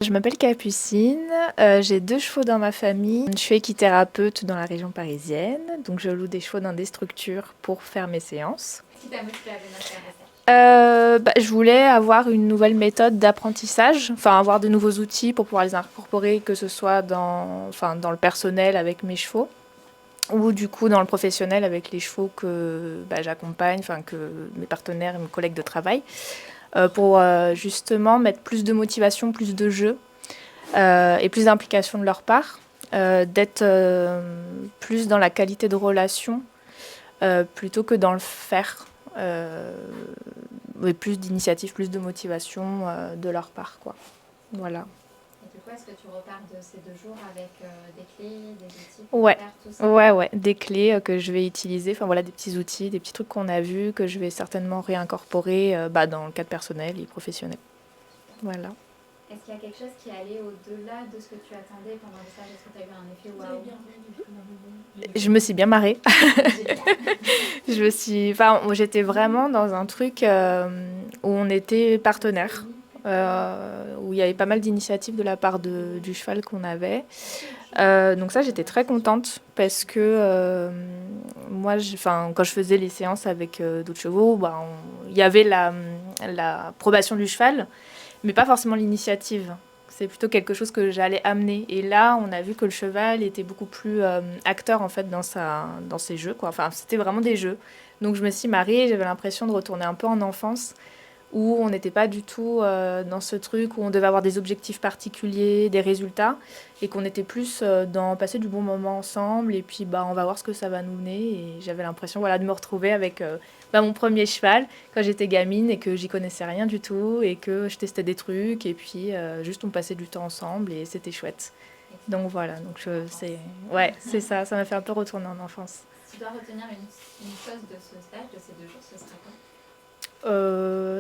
je m'appelle Capucine, j'ai 2 chevaux dans ma famille. Je suis équithérapeute dans la région parisienne, donc je loue des chevaux dans des structures pour faire mes séances. Qu'est-ce qui t'a motivé à venir faire ça? Je voulais avoir une nouvelle méthode d'apprentissage, enfin avoir de nouveaux outils pour pouvoir les incorporer, que ce soit dans le personnel avec mes chevaux ou du coup dans le professionnel avec les chevaux que j'accompagne, enfin que mes partenaires et mes collègues de travail, pour justement mettre plus de motivation, plus de jeu et plus d'implication de leur part, d'être plus dans la qualité de relation plutôt que dans le faire. Et plus d'initiative, plus de motivation de leur part, quoi. Voilà. Et du coup, est-ce que tu repars de ces 2 jours avec des clés, des outils pour Ouais, faire tout ça? ouais, des clés que je vais utiliser, enfin voilà, des petits outils, des petits trucs qu'on a vus, que je vais certainement réincorporer dans le cadre personnel et professionnel. Voilà. Est-ce qu'il y a quelque chose qui est allé au-delà de ce que tu attendais pendant le stage? Est-ce que tu as eu un effet waouh? Je me suis bien marrée. Génial. J'étais vraiment dans un truc où on était partenaires, où il y avait pas mal d'initiatives de la part du cheval qu'on avait. Donc ça, j'étais très contente parce que quand je faisais les séances avec d'autres chevaux, il y avait l'approbation du cheval, mais pas forcément l'initiative. C'est plutôt quelque chose que j'allais amener. Et là, on a vu que le cheval était beaucoup plus acteur en fait dans ses jeux, quoi. Enfin, c'était vraiment des jeux. Donc je me suis mariée, j'avais l'impression de retourner un peu en enfance, où on n'était pas du tout dans ce truc où on devait avoir des objectifs particuliers, des résultats, et qu'on était plus dans passer du bon moment ensemble, et puis on va voir ce que ça va nous mener. Et j'avais l'impression de me retrouver avec mon premier cheval quand j'étais gamine et que j'y connaissais rien du tout, et que je testais des trucs, et puis juste on passait du temps ensemble, et c'était chouette. Donc voilà, c'est ça m'a fait un peu retourner en enfance. Si tu dois retenir une chose de ce stage, de ces 2 jours, ce serait quoi?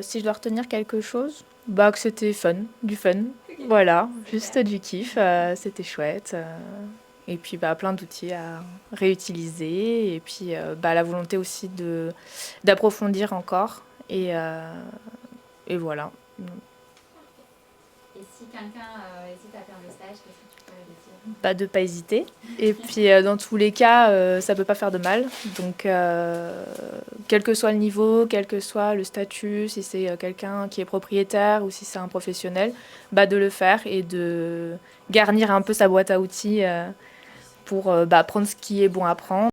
Si je dois retenir quelque chose, que c'était du fun, Ok. voilà, Super. juste du kiff, c'était chouette. Et puis plein d'outils à réutiliser, et puis la volonté aussi d'approfondir encore, et voilà. Et si quelqu'un hésite à faire le stage, qu'est-ce que tu pourrais lui dire? Pas de pas hésiter. Et puis dans tous les cas, ça peut pas faire de mal. Donc quel que soit le niveau, quel que soit le statut, si c'est quelqu'un qui est propriétaire ou si c'est un professionnel, de le faire et de garnir un peu sa boîte à outils pour prendre ce qui est bon à prendre.